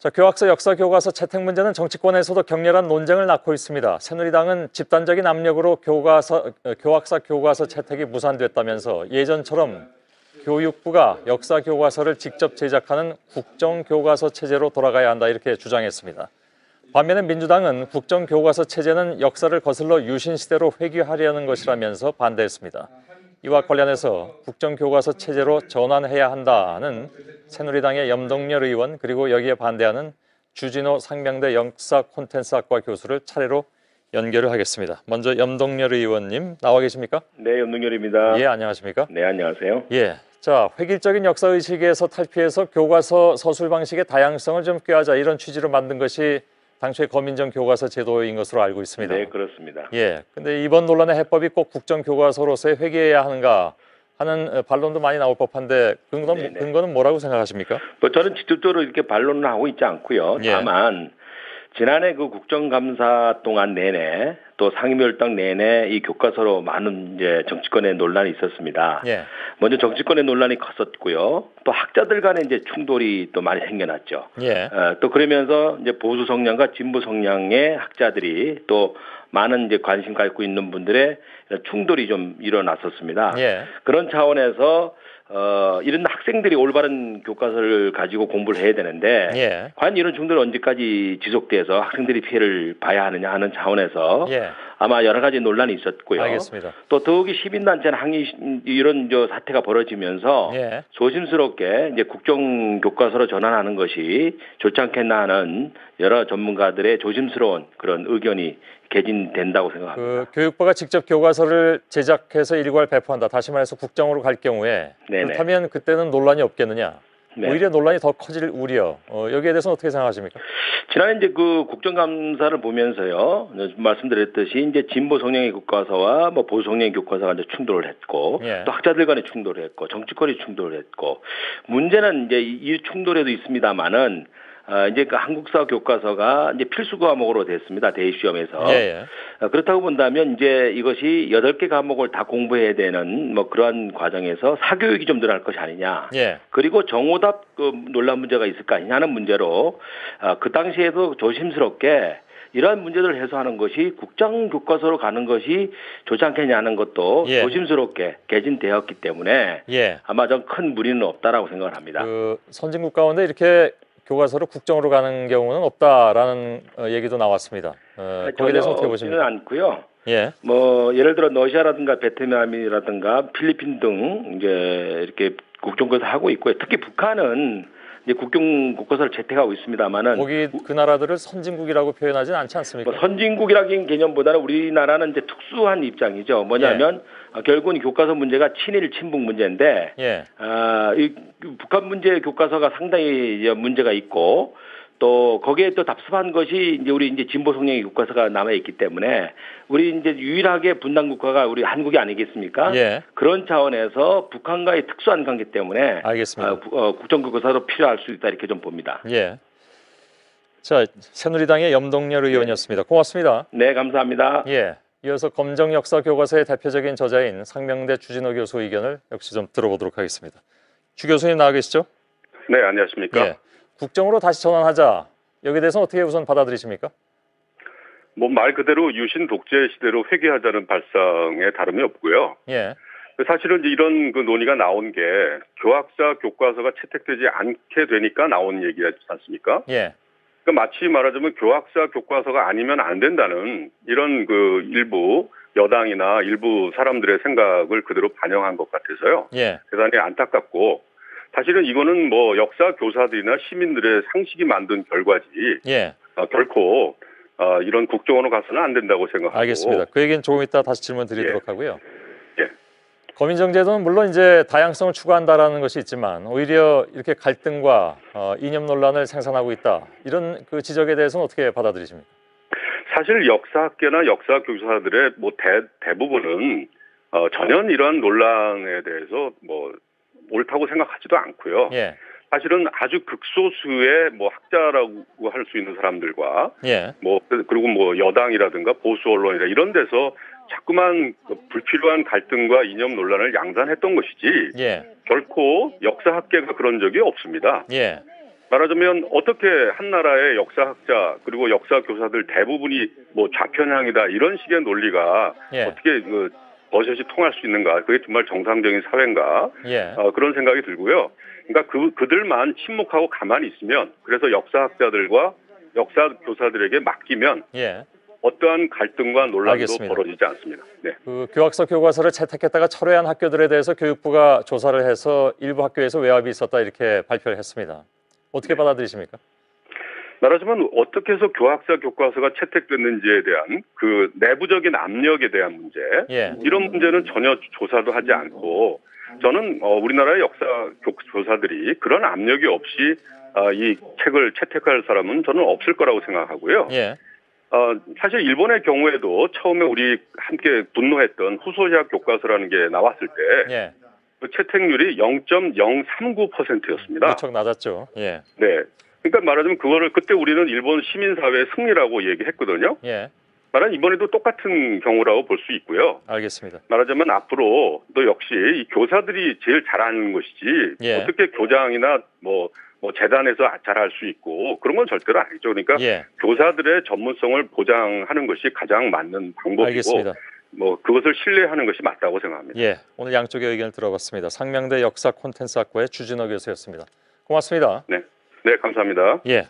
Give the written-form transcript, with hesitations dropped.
자, 교학서 역사 교과서 채택 문제는 정치권에서도 격렬한 논쟁을 낳고 있습니다. 새누리당은 집단적인 압력으로 교학사 교과서 채택이 무산됐다면서 예전처럼 교육부가 역사 교과서를 직접 제작하는 국정교과서 체제로 돌아가야 한다 이렇게 주장했습니다. 반면에 민주당은 국정교과서 체제는 역사를 거슬러 유신시대로 회귀하려는 것이라면서 반대했습니다. 이와 관련해서 국정교과서 체제로 전환해야 한다는 새누리당의 염동열 의원 그리고 여기에 반대하는 주진호 상명대 역사 콘텐츠학과 교수를 차례로 연결을 하겠습니다. 먼저 염동열 의원님 나와 계십니까? 네, 염동열입니다. 예, 안녕하십니까? 네, 안녕하세요. 예, 자, 획일적인 역사의식에서 탈피해서 교과서 서술 방식의 다양성을 좀 꾀하자 이런 취지로 만든 것이 당초의 검인정 교과서 제도인 것으로 알고 있습니다. 네, 그렇습니다. 예, 근데 이번 논란의 해법이 꼭 국정교과서로서의 회귀해야 하는가 하는 반론도 많이 나올 법한데 근거는 뭐라고 생각하십니까? 저는 직접적으로 이렇게 반론을 하고 있지 않고요. 예. 다만 지난해 그 국정감사 동안 내내 또 상임위원장 내내 이 교과서로 많은 이제 정치권의 논란이 있었습니다. 예. 먼저 정치권의 논란이 컸었고요. 또 학자들 간의 이제 충돌이 또 많이 생겨났죠. 예. 또 그러면서 이제 보수 성향과 진보 성향의 학자들이 또 많은 이제 관심 갖고 있는 분들의 충돌이 좀 일어났었습니다. 예. 그런 차원에서 이런 학생들이 올바른 교과서를 가지고 공부를 해야 되는데 예. 과연 이런 충돌이 언제까지 지속돼서 학생들이 피해를 봐야 하느냐 하는 차원에서 예. 아마 여러 가지 논란이 있었고요. 알겠습니다. 또 더욱이 시민단체는 이런 사태가 벌어지면서 예. 조심스럽게 이제 국정교과서로 전환하는 것이 좋지 않겠나 하는 여러 전문가들의 조심스러운 그런 의견이 개진된다고 생각합니다. 교육부가 직접 교과서를 제작해서 일괄 배포한다. 다시 말해서 국정으로 갈 경우에 네네. 그렇다면 그때는 논란이 없겠느냐? 네. 오히려 논란이 더 커질 우려. 여기에 대해서는 어떻게 생각하십니까? 지난해 이제 그 국정감사를 보면서요, 말씀드렸듯이 이제 진보 성향의 교과서와 뭐 보수 성향의 교과서가 이제 충돌을 했고, 예. 또 학자들 간에 충돌을 했고, 정치권이 충돌을 했고, 문제는 이제 이 충돌에도 있습니다만은, 이제 그 한국사 교과서가 이제 필수 과목으로 됐습니다. 대입시험에서. 예. 그렇다고 본다면 이제 이것이 8개 과목을 다 공부해야 되는 뭐 그러한 과정에서 사교육이 좀 늘어날 것이 아니냐. 예. 그리고 정오답 그 논란 문제가 있을 거 아니냐는 문제로 그 당시에도 조심스럽게 이러한 문제들을 해소하는 것이 국정교과서로 가는 것이 좋지 않겠냐는 것도 예. 조심스럽게 개진되었기 때문에 예. 아마 좀 큰 무리는 없다라고 생각을 합니다. 선진국 가운데 이렇게 교과서로 국정으로 가는 경우는 없다라는 얘기도 나왔습니다. 거기에 대해서 어떻게 보십니까? 않고요. 예. 뭐 예를 들어 러시아라든가 베트남이라든가 필리핀 등 이제 이렇게 국정교과서 하고 있고요. 특히 북한은 이제 국정교과서를 채택하고 있습니다만은 거기 그 나라들을 선진국이라고 표현하지는 않지 않습니까? 뭐 선진국이라는 개념보다는 우리나라는 이제 특수한 입장이죠. 뭐냐면 결국은 교과서 문제가 친일 친북 문제인데 예. 이 북한 문제 교과서가 상당히 이제 문제가 있고 또 거기에 또 답습한 것이 이제 우리 이제 진보 성향의 교과서가 남아 있기 때문에 우리 이제 유일하게 분단 국가가 우리 한국이 아니겠습니까? 예. 그런 차원에서 북한과의 특수한 관계 때문에 알겠습니다. 국정교과서도 필요할 수 있다 이렇게 좀 봅니다. 예. 자, 새누리당의 염동열 의원이었습니다. 고맙습니다. 네, 감사합니다. 예. 이어서 검정 역사 교과서의 대표적인 저자인 상명대 주진호 교수 의견을 역시 좀 들어보도록 하겠습니다. 주 교수님 나와 계시죠? 네, 안녕하십니까? 예. 국정으로 다시 전환하자. 여기에 대해서 어떻게 우선 받아들이십니까? 뭐 말 그대로 유신 독재 시대로 회귀하자는 발상에 다름이 없고요. 예. 사실은 이제 이런 그 논의가 나온 게 교학사 교과서가 채택되지 않게 되니까 나온 얘기지 않습니까? 예. 그러니까 마치 말하자면 교학사 교과서가 아니면 안 된다는 이런 그 일부 여당이나 일부 사람들의 생각을 그대로 반영한 것 같아서요. 예. 대단히 안타깝고 사실은 이거는 뭐 역사 교사들이나 시민들의 상식이 만든 결과지. 예. 결코 이런 국정원으로 가서는 안 된다고 생각하고. 알겠습니다. 그 얘기는 조금 이따 다시 질문 드리도록 예. 하고요. 예. 검인정제도는 물론 이제 다양성을 추구한다라는 것이 있지만 오히려 이렇게 갈등과 이념 논란을 생산하고 있다. 이런 그 지적에 대해서는 어떻게 받아들이십니까? 사실 역사학계나 역사 교사들의 뭐 대부분은 전혀 이러한 논란에 대해서 뭐 옳다고 생각하지도 않고요. 예. 사실은 아주 극소수의 뭐 학자라고 할 수 있는 사람들과 예. 뭐 그리고 뭐 여당이라든가 보수 언론이라 이런 데서 자꾸만 불필요한 갈등과 이념 논란을 양산했던 것이지 예. 결코 역사학계가 그런 적이 없습니다. 예. 말하자면 어떻게 한 나라의 역사학자 그리고 역사 교사들 대부분이 뭐 좌편향이다 이런 식의 논리가 예. 어떻게 버젓이 통할 수 있는가? 그게 정말 정상적인 사회인가? 예. 그런 생각이 들고요. 그러니까 그들만 침묵하고 가만히 있으면 그래서 역사학자들과 역사 교사들에게 맡기면 예. 어떠한 갈등과 논란도 알겠습니다. 벌어지지 않습니다. 네. 그 교학서 교과서를 채택했다가 철회한 학교들에 대해서 교육부가 조사를 해서 일부 학교에서 외압이 있었다 이렇게 발표를 했습니다. 어떻게 받아들이십니까? 말하자면 어떻게 해서 교학사 교과서가 채택됐는지에 대한 그 내부적인 압력에 대한 문제, 예. 이런 문제는 전혀 조사도 하지 않고 저는 우리나라의 역사 교사들이 그런 압력이 없이 이 책을 채택할 사람은 저는 없을 거라고 생각하고요. 예. 사실 일본의 경우에도 처음에 우리 함께 분노했던 후소시학 교과서라는 게 나왔을 때 예. 그 채택률이 0.039%였습니다. 무척 낮았죠. 예. 네. 그러니까 말하자면 그거를 그때 우리는 일본 시민사회의 승리라고 얘기했거든요. 예. 말하자면 이번에도 똑같은 경우라고 볼 수 있고요. 알겠습니다. 말하자면 앞으로도 역시 이 교사들이 제일 잘하는 것이지 예. 어떻게 교장이나 뭐 재단에서 잘할 수 있고 그런 건 절대로 아니죠. 그러니까 예. 교사들의 전문성을 보장하는 것이 가장 맞는 방법이고 알겠습니다. 뭐 그것을 신뢰하는 것이 맞다고 생각합니다. 예. 오늘 양쪽의 의견을 들어봤습니다. 상명대 역사 콘텐츠학과의 주진호 교수였습니다. 고맙습니다. 네, 감사합니다. 예.